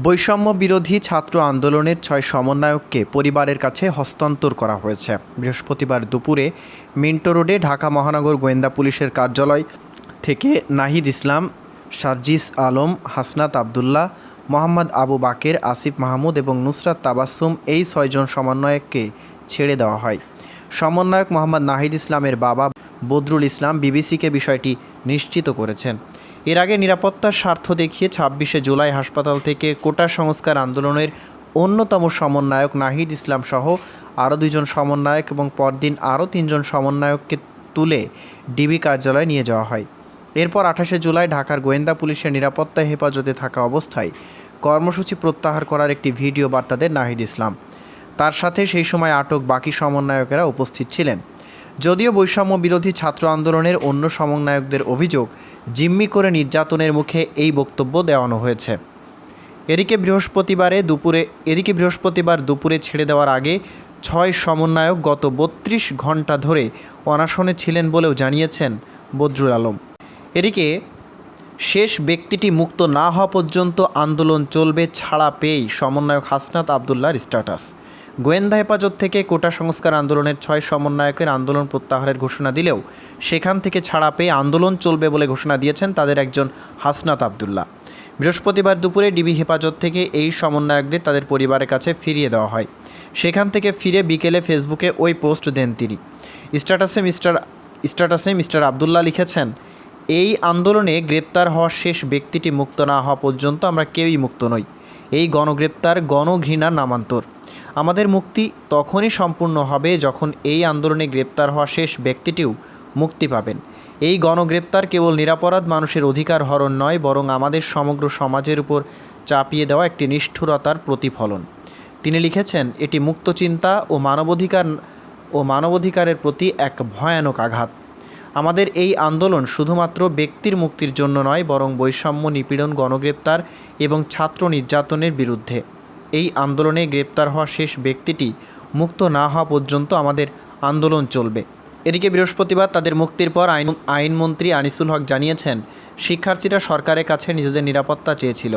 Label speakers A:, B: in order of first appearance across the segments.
A: বৈষম্য বিরোধী ছাত্র আন্দোলনের ৬ সমন্বয়ককে পরিবারের কাছে হস্তান্তর করা হয়েছে। বৃহস্পতিবার দুপুরে মিন্টো রোডে ঢাকা মহানগর গোয়েন্দা পুলিশের কার্যালয় থেকে নাহিদ ইসলাম, সার্জিস আলম, হাসনাত আবদুল্লাহ, মোহাম্মদ আবু বাকের, আসিফ মাহমুদ এবং নুসরাত তাবাসসুম এই ৬ জন সমন্বয়ককে ছেড়ে দেওয়া হয়। সমন্বয়ক মোহাম্মদ নাহিদ ইসলামের বাবা বদরুল ইসলাম বিবিসিকে বিষয়টি নিশ্চিত করেছেন। এর আগে নিরাপত্তার স্বার্থ দেখিয়ে ২৬শে জুলাই হাসপাতাল থেকে কোটা সংস্কার আন্দোলনের অন্যতম সমন্বয়ক নাহিদ ইসলাম সহ আরও ২ জন সমন্বয়ক এবং পরদিন আরও ৩ জন সমন্বয়ককে তুলে ডিবি কার্যালয়ে নিয়ে যাওয়া হয়। এরপর ২৮শে জুলাই ঢাকার গোয়েন্দা পুলিশের নিরাপত্তা হেফাজতে থাকা অবস্থায় কর্মসূচি প্রত্যাহার করার একটি ভিডিও বার্তা দেন নাহিদ ইসলাম। তার সাথে সেই সময় আটক বাকি সমন্বয়কেরা উপস্থিত ছিলেন। যদিও বৈষম্য বিরোধী ছাত্র আন্দোলনের অন্য সমন্বয়কদের অভিযোগ, জিম্মি করে নির্যাতনের মুখে এই বক্তব্য দেওয়ানো হয়েছে। এদিকে বৃহস্পতিবার দুপুরে ছেড়ে দেওয়ার আগে ৬ সমন্বয়ক গত ৩২ ঘণ্টা ধরে অনশনে ছিলেন বলেও জানিয়েছেন বদরুল আলম। এদিকে শেষ ব্যক্তিটি মুক্ত না হওয়া পর্যন্ত আন্দোলন চলবে ছাড়া পেয়েই সমন্বয়ক হাসনাত আবদুল্লাহর স্ট্যাটাস। গোয়েন্দা হেফাজত থেকে কোটা সংস্কার আন্দোলনের ৬ সমন্বয়কের আন্দোলন প্রত্যাহারের ঘোষণা দিলেও সেখান থেকে ছাড়া পেয়ে আন্দোলন চলবে বলে ঘোষণা দিয়েছেন তাদের একজন হাসনাত আবদুল্লাহ। বৃহস্পতিবার দুপুরে ডিবি হেফাজত থেকে এই সমন্বয়কদের তাদের পরিবারের কাছে ফিরিয়ে দেওয়া হয়। সেখান থেকে ফিরে বিকেলে ফেসবুকে ওই পোস্ট দেন তিনি। স্ট্যাটাসে মিস্টার আবদুল্লাহ লিখেছেন, এই আন্দোলনে গ্রেপ্তার হওয়া শেষ ব্যক্তিটি মুক্ত না হওয়া পর্যন্ত আমরা কেউই মুক্ত নই। এই গণগ্রেপ্তার গণঘৃণার নামান্তর। আমাদের মুক্তি তখনই সম্পূর্ণ হবে যখন এই আন্দোলনে গ্রেপ্তার হওয়া শেষ ব্যক্তিটিও মুক্তি পাবেন। এই গণগ্রেপ্তার কেবল নিরপরাধ মানুষের অধিকার হরণ নয়, বরং আমাদের সমগ্র সমাজের উপর চাপিয়ে দেওয়া একটি নিষ্ঠুরতার প্রতিফলন। তিনি লিখেছেন, এটি মুক্ত চিন্তা ও মানবাধিকারের প্রতি এক ভয়ানক আঘাত। আমাদের এই আন্দোলন শুধুমাত্র ব্যক্তির মুক্তির জন্য নয়, বরং বৈষম্য, নিপীড়ন, গণগ্রেপ্তার এবং ছাত্র নির্যাতনের বিরুদ্ধে। এই আন্দোলনে গ্রেপ্তার হওয়া শেষ ব্যক্তিটি মুক্ত না হওয়া পর্যন্ত আমাদের আন্দোলন চলবে। এদিকে বৃহস্পতিবার তাদের মুক্তির পর আইনমন্ত্রী আনিসুল হক জানিয়েছেন, শিক্ষার্থীরা সরকারের কাছে নিজেদের নিরাপত্তা চেয়েছিল।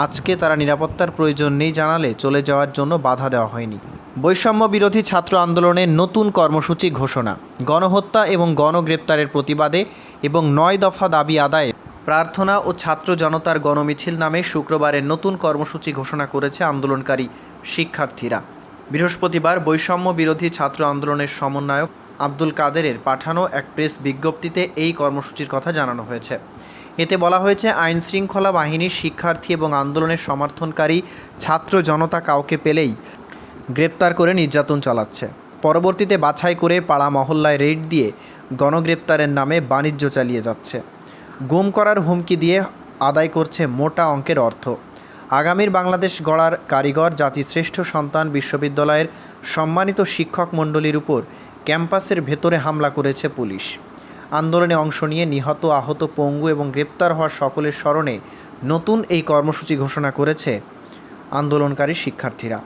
A: আজকে তারা নিরাপত্তার প্রয়োজন নেই জানালে চলে যাওয়ার জন্য বাধা দেওয়া হয়নি। বৈষম্য বিরোধী ছাত্র আন্দোলনের নতুন কর্মসূচি ঘোষণা। গণহত্যা এবং গণগ্রেপ্তারের প্রতিবাদে এবং ৯ দফা দাবি আদায়ে প্রার্থনা ও ছাত্র জনতার গণমিছিল নামে শুক্রবারের নতুন কর্মসূচি ঘোষণা করেছে আন্দোলনকারী শিক্ষার্থীরা। বৃহস্পতিবার বৈষম্য বিরোধী ছাত্র আন্দোলনের সমন্বয়ক আব্দুল কাদেরের পাঠানো এক প্রেস বিজ্ঞপ্তিতে এই কর্মসূচির কথা জানানো হয়েছে। এতে বলা হয়েছে, আইন শৃঙ্খলা বাহিনীর শিক্ষার্থী এবং আন্দোলনের সমর্থনকারী ছাত্র জনতা কাউকে পেলেই গ্রেপ্তার করে নির্যাতন চালাচ্ছে। পরবর্তীতে বাছাই করে পাড়া মহল্লায় রেড দিয়ে গণগ্রেপ্তারের নামে বাণিজ্য চালিয়ে যাচ্ছে। গুম করার হুমকি দিয়ে আদায় করছে মোটা অঙ্কের অর্থ। আগামীর বাংলাদেশ গড়ার কারিগর, জাতিশ্রেষ্ঠ সন্তান বিশ্ববিদ্যালয়ের সম্মানিত শিক্ষক মণ্ডলীর উপর ক্যাম্পাসের ভেতরে হামলা করেছে পুলিশ। আন্দোলনে অংশ নিয়ে নিহত, আহত, পঙ্গু এবং গ্রেপ্তার হওয়া সকলের স্মরণে নতুন এই কর্মসূচি ঘোষণা করেছে আন্দোলনকারী শিক্ষার্থীরা।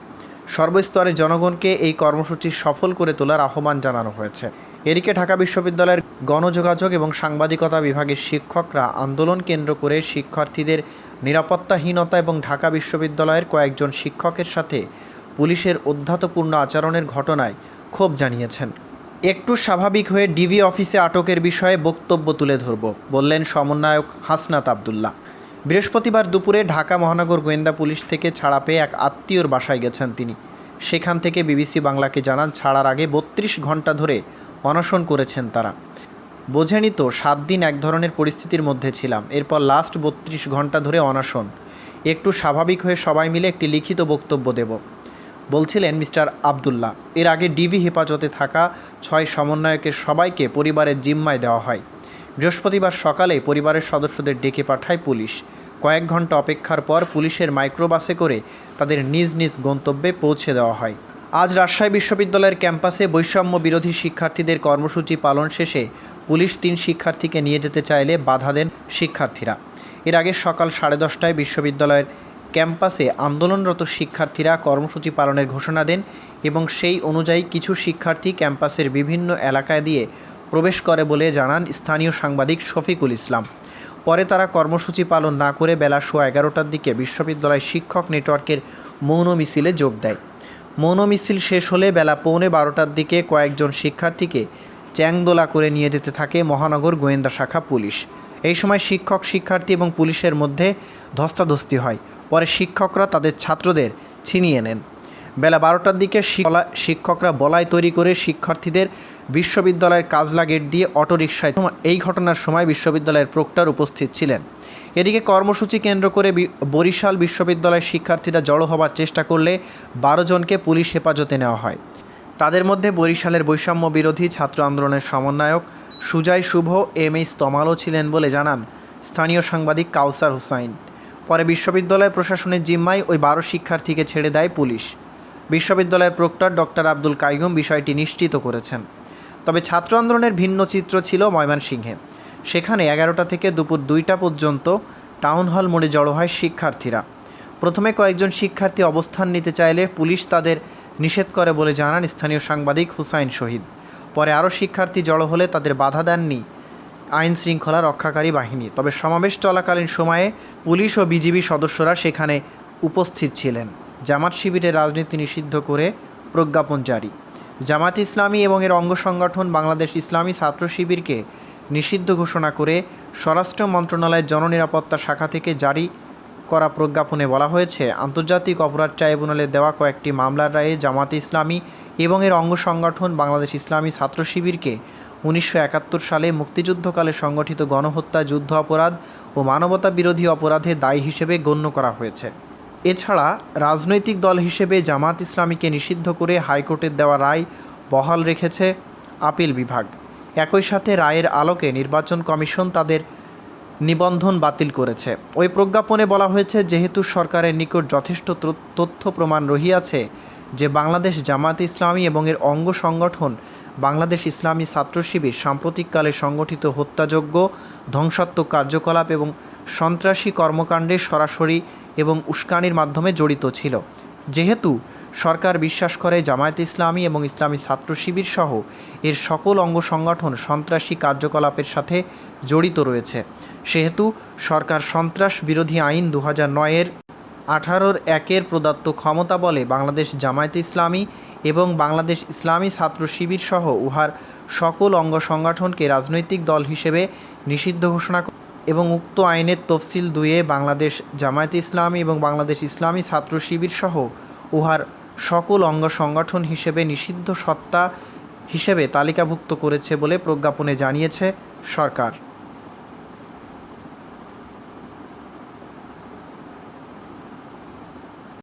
A: সর্বস্তরের জনগণকে এই কর্মসূচি সফল করে তোলার আহ্বান জানানো হয়েছে। এদিকে ঢাকা বিশ্ববিদ্যালয়ের গণযোগাযোগ এবং সাংবাদিকতা বিভাগের শিক্ষকরা আন্দোলন কেন্দ্র করে শিক্ষার্থীদের নিরাপত্তাহীনতা এবং ঢাকা বিশ্ববিদ্যালয়ের কয়েকজন শিক্ষকের সাথে পুলিশের অধ্যত্তপূর্ণ আচরণের ঘটনায় ক্ষোভ জানিয়েছেন। একটু স্বাভাবিক হয়ে ডিবি অফিসে আটকের বিষয়ে বক্তব্য তুলে ধরব বললেন সমন্বয়ক হাসনাত আবদুল্লাহ। বৃহস্পতিবার দুপুরে ঢাকা মহানগর গোয়েন্দা পুলিশ থেকে ছাড়া পেয়ে এক আত্মীয়র বাসায় গেছেন তিনি। সেখান থেকে বিবিসি বাংলাকে জানান, ছাড়ার আগে ৩২ ঘণ্টা ধরে অনশন করেছেন তারা। বোঝেনি তো, ৭ দিন এক ধরনের পরিস্থিতির মধ্যে ছিলাম, এরপর লাস্ট ৩২ ঘণ্টা ধরে অনশন। একটু স্বাভাবিক হয়ে সবাই মিলে একটি লিখিত বক্তব্য দেব বলছিলেন মিস্টার আবদুল্লাহ। এর আগে ডিবি হেফাজতে থাকা ৬ সমন্বয়কের সবাইকে পরিবারের জিম্মায় দেওয়া হয়। বৃহস্পতিবার সকালে পরিবারের সদস্যদের ডেকে পাঠায় পুলিশ। কয়েক ঘন্টা অপেক্ষার পর পুলিশের মাইক্রোবাসে করে তাদের নিজ নিজ গন্তব্যে পৌঁছে দেওয়া হয়। আজ রাজশাহী বিশ্ববিদ্যালয়ের ক্যাম্পাসে বৈষম্য বিরোধী শিক্ষার্থীদের কর্মসূচি পালন শেষে পুলিশ ৩ শিক্ষার্থীকে নিয়ে যেতে চাইলে বাধা দেন শিক্ষার্থীরা। এর আগে সকাল 10:30টায় বিশ্ববিদ্যালয়ের ক্যাম্পাসে আন্দোলনরত শিক্ষার্থীরা কর্মসূচি পালনের ঘোষণা দেন এবং সেই অনুযায়ী কিছু শিক্ষার্থী ক্যাম্পাসের বিভিন্ন এলাকায় দিয়ে প্রবেশ করে বলে জানান স্থানীয় সাংবাদিক শফিকুল ইসলাম। পরে তারা কর্মসূচি পালন না করে বেলা 11:15টার দিকে বিশ্ববিদ্যালয় শিক্ষক নেটওয়ার্কের মৌন মিছিলে যোগ দেয়। মৌন মিছিল শেষ হলে বেলা 11:15টার দিকে কয়েকজন শিক্ষার্থীকে চ্যাংদোলা করে নিয়ে যেতে থাকে মহানগর গোয়েন্দা শাখা পুলিশ। এই সময় শিক্ষক, শিক্ষার্থী এবং পুলিশের মধ্যে ধস্তাধস্তি হয়। পরে শিক্ষকরা তাদের ছাত্রদের ছিনিয়ে নেন। বেলা 12টার দিকে শিক্ষকরা বলাই তৈরি করে শিক্ষার্থীদের বিশ্ববিদ্যালয়ের কাজলা গেট দিয়ে অটোরিকশায়। এই ঘটনার সময় বিশ্ববিদ্যালয়ের প্রক্টর উপস্থিত ছিলেন। এদিকে কর্মসূচি কেন্দ্র করে বরিশাল বিশ্ববিদ্যালয়ের শিক্ষার্থীরা জড়ো হবার চেষ্টা করলে 12 জনকে পুলিশ হেফাজতে নেওয়া হয়। তাদের মধ্যে বরিশালের বৈষম্য বিরোধী ছাত্র আন্দোলনের সমন্বয়ক সুজয় শুভ, এমএস তমালও ছিলেন বলে জানান স্থানীয় সাংবাদিক কাউসার হুসাইন। পরে বিশ্ববিদ্যালয় প্রশাসনের জিম্মায় ওই 12 শিক্ষার্থীকে ছেড়ে দেয় পুলিশ। বিশ্ববিদ্যালয়ের প্রক্টর ডক্টর আব্দুল কাইয়ুম বিষয়টি নিশ্চিত করেছেন। তবে ছাত্র আন্দোলনের ভিন্ন চিত্র ছিল ময়মনসিংহে। সেখানে 11টা থেকে দুপুর 2টা পর্যন্ত টাউন হল মোড়ে জড়ো হয় শিক্ষার্থীরা। প্রথমে কয়েকজন শিক্ষার্থী অবস্থান নিতে চাইলে পুলিশ তাদের নিষেধ করে বলে জানান স্থানীয় সাংবাদিক হুসাইন শহীদ। পরে আরও শিক্ষার্থী জড়ো হলে তাদের বাধা দেননি আইন শৃঙ্খলা রক্ষাকারী বাহিনী। তবে সমাবেশ চলাকালীন সময়ে পুলিশ ও বিজিবি সদস্যরা সেখানে উপস্থিত ছিলেন। জামাত শিবিরের রাজনীতি নিষিদ্ধ করে প্রজ্ঞাপন জারি। জামাত ইসলামী এবং এর অঙ্গ সংগঠন বাংলাদেশ ইসলামী ছাত্র শিবিরকে নিষিদ্ধ ঘোষণা করে স্বরাষ্ট্র মন্ত্রণালয়ের জননিরাপত্তা শাখা থেকে জারি করা প্রজ্ঞাপনে বলা হয়েছে, আন্তর্জাতিক অপরাধ ট্রাইব্যুনালে দেওয়া কয়েকটি মামলার রায়ে জামাত ইসলামী এবং এর অঙ্গ সংগঠন বাংলাদেশ ইসলামী ছাত্র শিবিরকে 1971 সালে মুক্তিযুদ্ধকালে সংগঠিত গণহত্যা, যুদ্ধ অপরাধ ও মানবতা বিরোধী অপরাধে দায়ী হিসেবে গণ্য করা হয়েছে। এছাড়া রাজনৈতিক দল হিসেবে জামাত ইসলামীকে নিষিদ্ধ করে হাইকোর্টের দেওয়া রায় বহাল রেখেছে আপিল বিভাগ। একই সাথে রায়ের আলোকে নির্বাচন কমিশন তাদের নিবন্ধন বাতিল করেছে। ওই প্রজ্ঞাপনে বলা হয়েছে, যেহেতু সরকারের নিকট যথেষ্ট তথ্য প্রমাণ রহিয়াছে যে বাংলাদেশ জামাত ইসলামী এবং এর অঙ্গ সংগঠন বাংলাদেশ ইসলামী ছাত্র শিবির সাম্প্রতিককালে সংগঠিত হত্যাযজ্ঞ, ধ্বংসাত্মক কার্যকলাপ এবং সন্ত্রাসী কর্মকাণ্ডে সরাসরি এবং উস্কানির মাধ্যমে জড়িত ছিল, যেহেতু সরকার বিশ্বাস করে জামায়াত ইসলামী এবং ইসলামী ছাত্র শিবির সহ এর সকল অঙ্গ সংগঠন সন্ত্রাসী কার্যকলাপের সাথে জড়িত রয়েছে, সেহেতু সরকার সন্ত্রাস বিরোধী আইন 2009-এর 18-1 প্রদত্ত ক্ষমতা বলে বাংলাদেশ জামায়াত ইসলামী এবং বাংলাদেশ ইসলামী ছাত্র শিবির সহ উহার সকল অঙ্গ সংগঠনকে রাজনৈতিক দল হিসেবে নিষিদ্ধ ঘোষণা এবং উক্ত আইনের তফসিল 2-এ বাংলাদেশ জামায়াত ইসলামী এবং বাংলাদেশ ইসলামী ছাত্র শিবির সহ উহার সকল অঙ্গ সংগঠন হিসেবে নিষিদ্ধ সত্তা হিসেবে তালিকাভুক্ত করেছে বলে প্রজ্ঞাপনে জানিয়েছে সরকার।